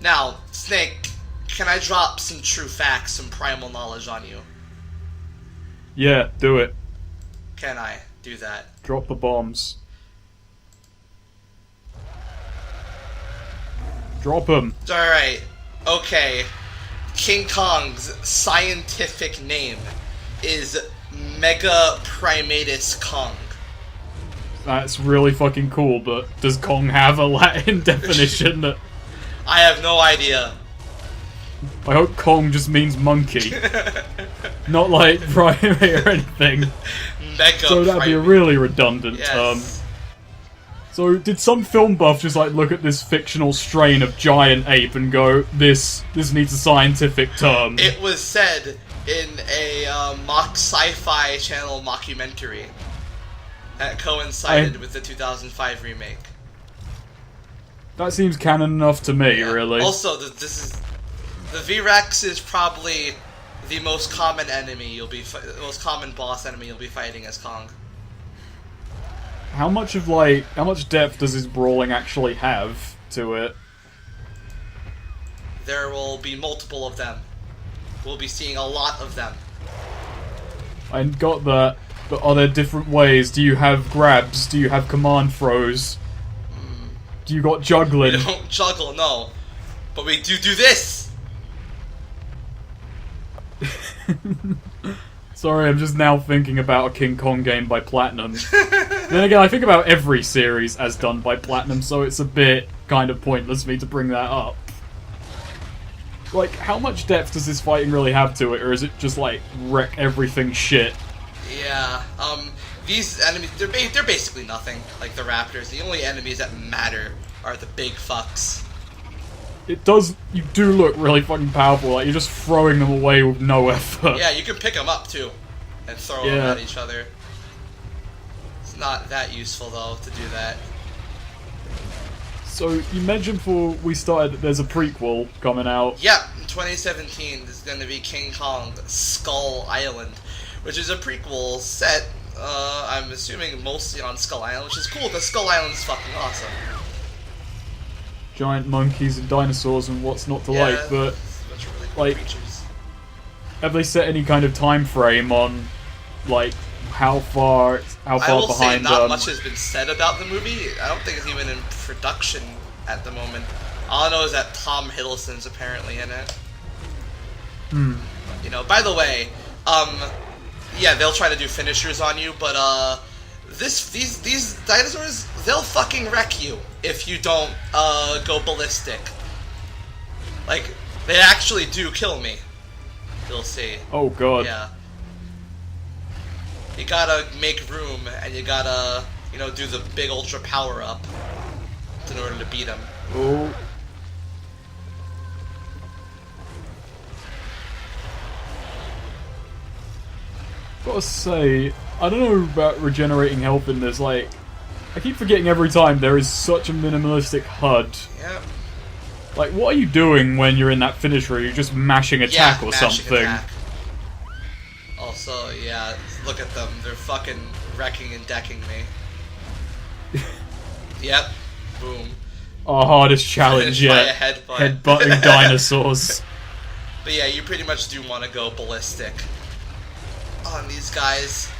Now, Snake, can I drop some true facts, some primal knowledge on you? Yeah, do it. Can I do that? Drop the bombs. Drop them. Alright, okay. King Kong's scientific name is Mega Primatus Kong. That's really fucking cool, but does Kong have a Latin definition that... I have no idea. I hope Kong just means monkey. Not like primate or anything. Mega So that'd be a really redundant term. Yes. So did some film buff just like look at this fictional strain of giant ape and go, this needs a scientific term? It was said in a mock sci-fi channel mockumentary that coincided with the 2005 remake. That seems canon enough to me, really. Also, the V-Rex is probably the most common enemy the most common boss enemy you'll be fighting as Kong. How much depth does his brawling actually have to it? There will be multiple of them. We'll be seeing a lot of them. I got that, but are there different ways? Do you have grabs? Do you have command throws? Do you got juggling? We don't juggle, no. But we do this! Sorry, I'm just now thinking about a King Kong game by Platinum. Then again, I think about every series as done by Platinum, so it's a bit kind of pointless for me to bring that up. Like, how much depth does this fighting really have to it, or is it just like wreck everything shit? Yeah, these enemies, they're basically nothing, like the raptors. The only enemies that matter are the big fucks. You do look really fucking powerful, like you're just throwing them away with no effort. Yeah, you can pick them up too, and throw them at each other. It's not that useful though, to do that. So, you mentioned before we started that there's a prequel coming out. Yeah, in 2017, there's going to be King Kong Skull Island, which is a prequel set, I'm assuming mostly on Skull Island, which is cool, because Skull Island is fucking awesome. Giant monkeys and dinosaurs and what's not to like, but really cool like, creatures. have they set any kind of time frame on like how far I will say behind? not much has been said about the movie. I don't think it's even in production at the moment. All I know is that Tom Hiddleston's apparently in it. You know, by the way, yeah, they'll try to do finishers on you, but these dinosaurs, they'll fucking wreck you if you don't go ballistic. Like, they actually do kill me. You'll see. Oh god. Yeah. You gotta make room, and you gotta, you know, do the big ultra power up in order to beat them. Oh. Gotta say, I don't know about regenerating health in this, like, I keep forgetting every time there is such a minimalistic HUD. Yep. Like, what are you doing when you're in that finisher? You're just mashing attack or mashing something. Attack. Also, yeah, look at them. They're fucking wrecking and decking me. Yep. Boom. Our hardest challenge Finished by yet. a headbutt. Headbutting dinosaurs. But yeah, you pretty much do want to go ballistic on these guys.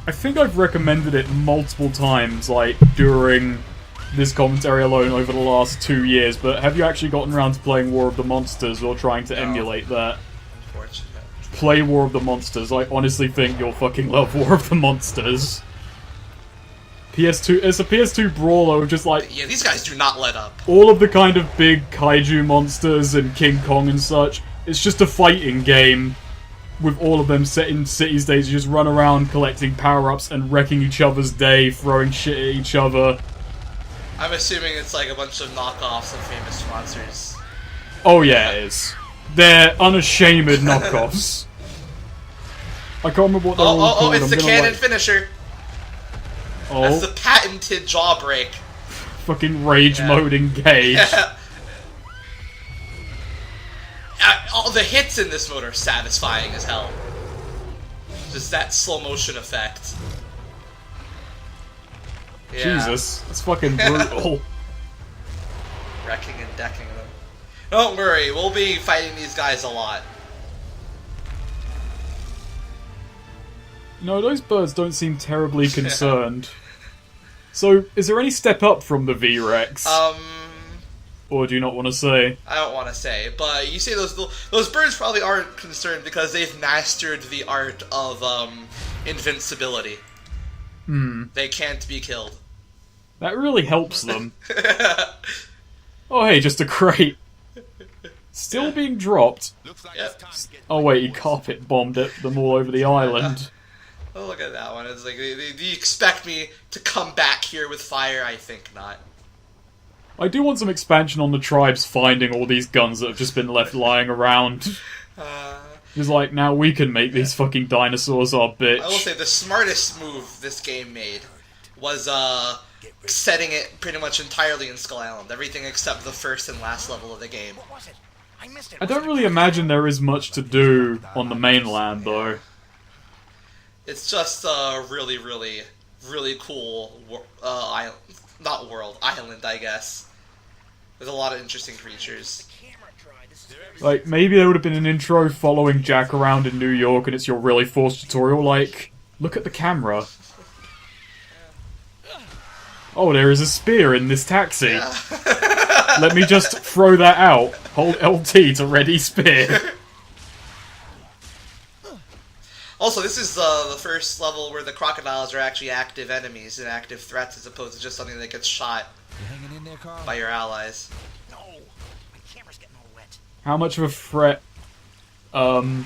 I think I've recommended it multiple times, like, during this commentary alone over the last 2 years, but have you actually gotten around to playing War of the Monsters or trying to emulate that? Unfortunate. Play War of the Monsters. I honestly think you'll fucking love War of the Monsters. PS2, it's a PS2 brawler with just like... Yeah, these guys do not let up. all of the kind of big kaiju monsters and King Kong and such. It's just a fighting game with all of them set in city states. You just run around collecting power-ups and wrecking each other's day, throwing shit at each other. I'm assuming it's like a bunch of knockoffs of famous monsters. Oh yeah, it is. They're unashamed knockoffs. I can't remember what they're all called. It's the I'm gonna, cannon like... finisher. Oh. That's the patented jawbreak. Fucking rage mode engaged. Yeah. All the hits in this mode are satisfying as hell. Just that slow motion effect. Yeah. Jesus, that's fucking brutal. Wrecking and decking them. Don't worry, we'll be fighting these guys a lot. No, those birds don't seem terribly concerned. So, is there any step up from the V-Rex? Or do you not want to say? I don't want to say, but you say those birds probably aren't concerned because they've mastered the art of invincibility. They can't be killed. That really helps them. Oh hey, just a crate. Still being dropped. Yep. Oh wait, he carpet bombed them all over the island. Oh, look at that one. It's like, do you expect me to come back here with fire? I think not. I do want some expansion on the tribes finding all these guns that have just been left lying around. It's like, now we can make these fucking dinosaurs our bitch. I will say the smartest move this game made was setting it pretty much entirely in Skull Island. Everything except the first and last level of the game. I don't really imagine there is much to do on the mainland, though. It's just a really, really, really cool island, I guess. There's a lot of interesting creatures. Like, maybe there would have been an intro following Jack around in New York and it's your really forced tutorial, like, look at the camera. Oh, there is a spear in this taxi. Yeah. Let me just throw that out. Hold LT to ready spear. Also, this is the first level where the crocodiles are actually active enemies and active threats as opposed to just something that gets shot by your allies. No, my camera's getting all wet. How much of a threat? Not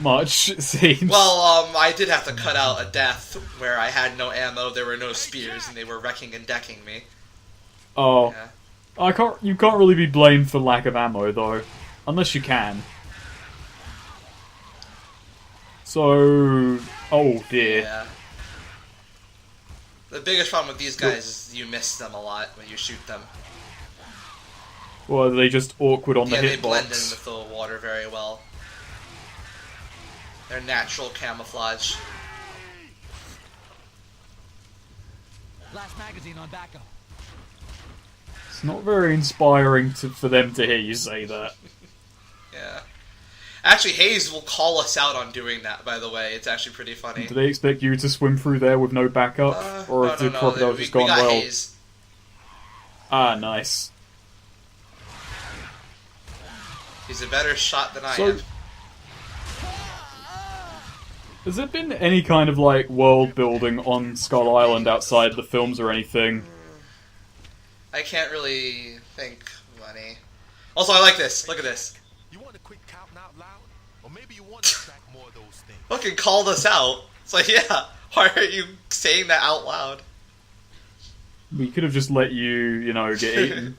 much, it seems. Well, I did have to cut out a death where I had no ammo, there were no spears, and they were wrecking and decking me. Oh. Yeah. You can't really be blamed for lack of ammo, though. Unless you can. So... oh dear. Yeah. The biggest problem with these guys is you miss them a lot when you shoot them. Well, are they just awkward on the Yeah, they blend in hitbox? with the water very well. They're natural camouflage. Last magazine on backup. It's not very inspiring for them to hear you say that. Yeah. Actually, Hayes will call us out on doing that, by the way. It's actually pretty funny. Do they expect you to swim through there with no backup? Or have the crocodiles just gone we got well? Hayes. Ah, nice. He's a better shot than I So- am. Has there been any kind of, like, world building on Skull Island outside the films or anything? I can't really think of any. Also, I like this. Look at this. You want to quit counting out loud? Or maybe you want to track more of those things. Fucking called us out. It's like, yeah, why aren't you saying that out loud? We could have just let you, get eaten.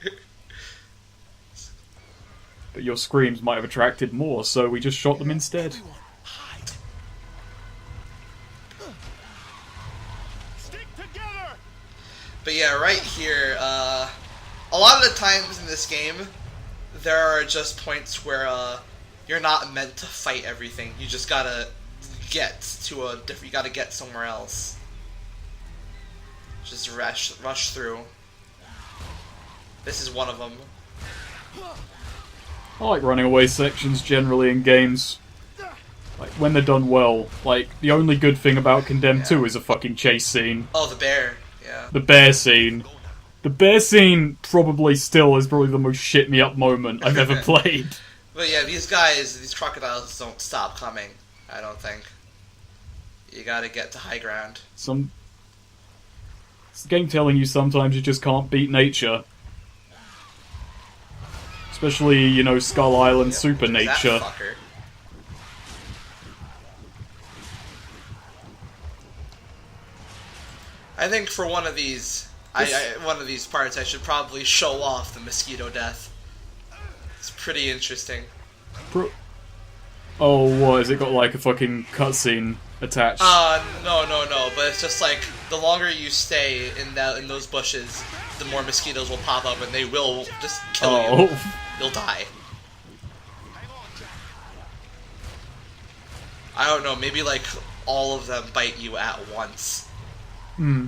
But your screams might have attracted more, so we just shot them instead. Hide. Stick together! But yeah, right here, a lot of the times in this game, there are just points where you're not meant to fight everything. You just gotta get to a different. You gotta get somewhere else. Just rush through. This is one of them. I like running away sections generally in games. Like, when they're done well. Like, the only good thing about Condemned 2 is a fucking chase scene. Oh, the bear. Yeah. The bear scene. The bear scene probably still is probably the most shit me up moment I've ever played. But yeah, these guys, these crocodiles don't stop coming. I don't think. You gotta get to high ground. It's the game telling you sometimes you just can't beat nature. Especially, Skull Island Super That Nature. fucker. I think for one of these, one of these parts, I should probably show off the mosquito death. It's pretty interesting. Oh, what? Has it got like a fucking cutscene attached? No, but it's just like, the longer you stay in those bushes, the more mosquitoes will pop up and they will just kill you. You'll die. I don't know, maybe like all of them bite you at once. Hmm.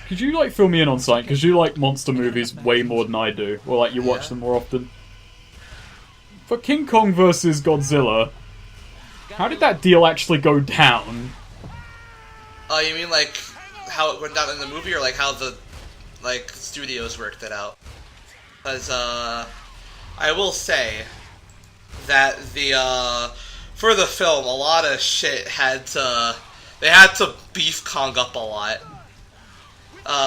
Could you, like, fill me in on something? Because you like monster movies way more than I do. Or, like, you watch them more often. For King Kong versus Godzilla, how did that deal actually go down? Oh, you mean, like, how it went down in the movie, or, like, how the, like, studios worked it out? Because, I will say that for the film, a lot of shit they had to beef Kong up a lot.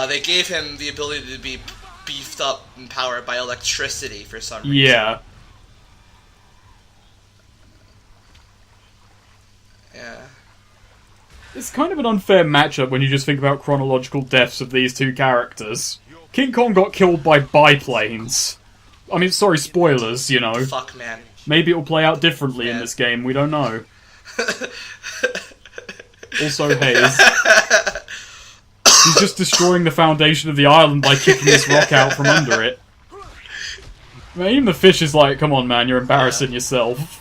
They gave him the ability to be beefed up and powered by electricity for some reason. Yeah. Yeah. It's kind of an unfair matchup when you just think about chronological deaths of these two characters. King Kong got killed by biplanes. I mean, sorry, spoilers, you know. Fuck, man. Maybe it'll play out differently in this game, we don't know. Also, Hayes. He's just destroying the foundation of the island by kicking this rock out from under it. I mean, even the fish is like, come on man, you're embarrassing yourself.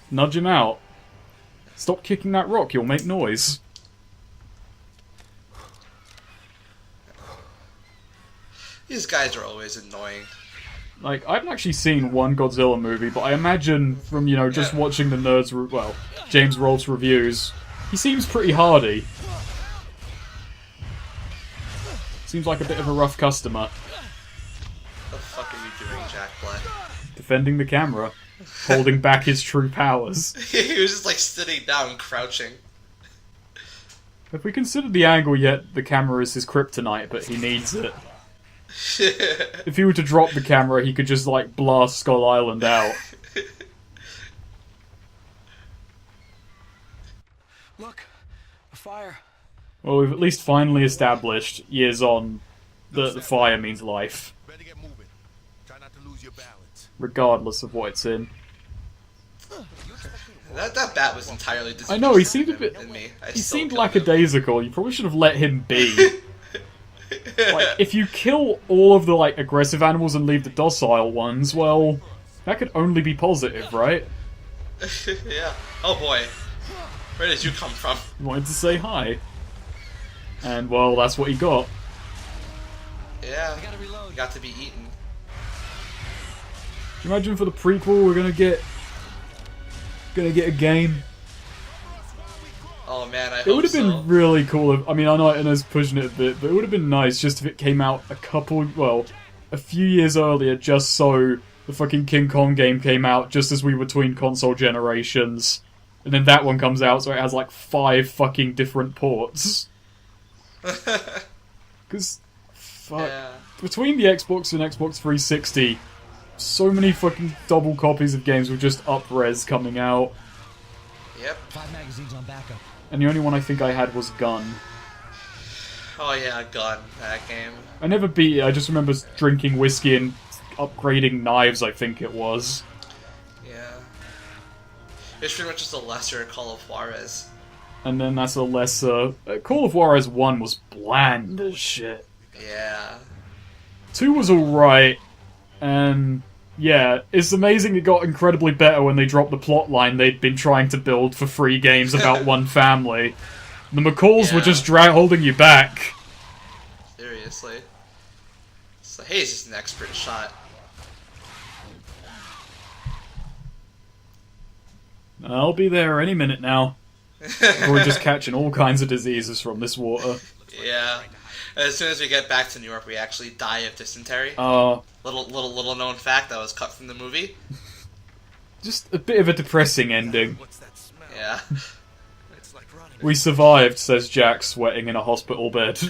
Nudge him out. Stop kicking that rock, you'll make noise. These guys are always annoying. Like, I haven't actually seen one Godzilla movie, but I imagine from, you know, just watching the nerds, James Rolfe's reviews, he seems pretty hardy. Seems like a bit of a rough customer. What the fuck are you doing, Jack Black? Defending the camera. Holding back his true powers. He was just, like, sitting down, crouching. Have we considered the angle yet? The camera is his kryptonite, but he needs it. If he were to drop the camera, he could just, like, blast Skull Island out. Look, a fire. Well, we've at least finally established, years on, that the fire means life. Better get moving. Try not to lose your balance. Regardless of what it's in. That bat was entirely disinterested. I know, he seemed a bit... in me. He seemed lackadaisical. You probably should have let him be. Like, if you kill all of the, like, aggressive animals and leave the docile ones, well, that could only be positive, right? Yeah. Oh boy. Where did you come from? He wanted to say hi. And, well, that's what he got. Yeah. You got to be eaten. Can you imagine for the prequel we're gonna get a game? Oh man, I hope It would have so. been really cool if, I mean, I know Anna's pushing it a bit, but it would have been nice just if it came out a few years earlier, just so the fucking King Kong game came out just as we were between console generations. And then that one comes out, so it has like 5 fucking different ports. Because, fuck, Yeah. between the Xbox and Xbox 360, so many fucking double copies of games were just up-res coming out. Yep. 5 magazines on backup. And the only one I think I had was Gun. Oh yeah, God, that game. I never beat it, I just remember drinking whiskey and upgrading knives, I think it was. Yeah. It's pretty much just a lesser Call of Juarez. And then that's a lesser... Call of Juarez 1 was bland as shit. Yeah. 2 was alright, and... yeah, it's amazing it got incredibly better when they dropped the plot line they'd been trying to build for 3 games about one family. The McCalls were just holding you back. Seriously. So Hayes is an expert shot. I'll be there any minute now. We're just catching all kinds of diseases from this water. Yeah. As soon as we get back to New York, we actually die of dysentery. Little known fact that was cut from the movie. Just a bit of a depressing ending. What's that smell? Yeah. It's like running. We survived, says Jack, sweating in a hospital bed.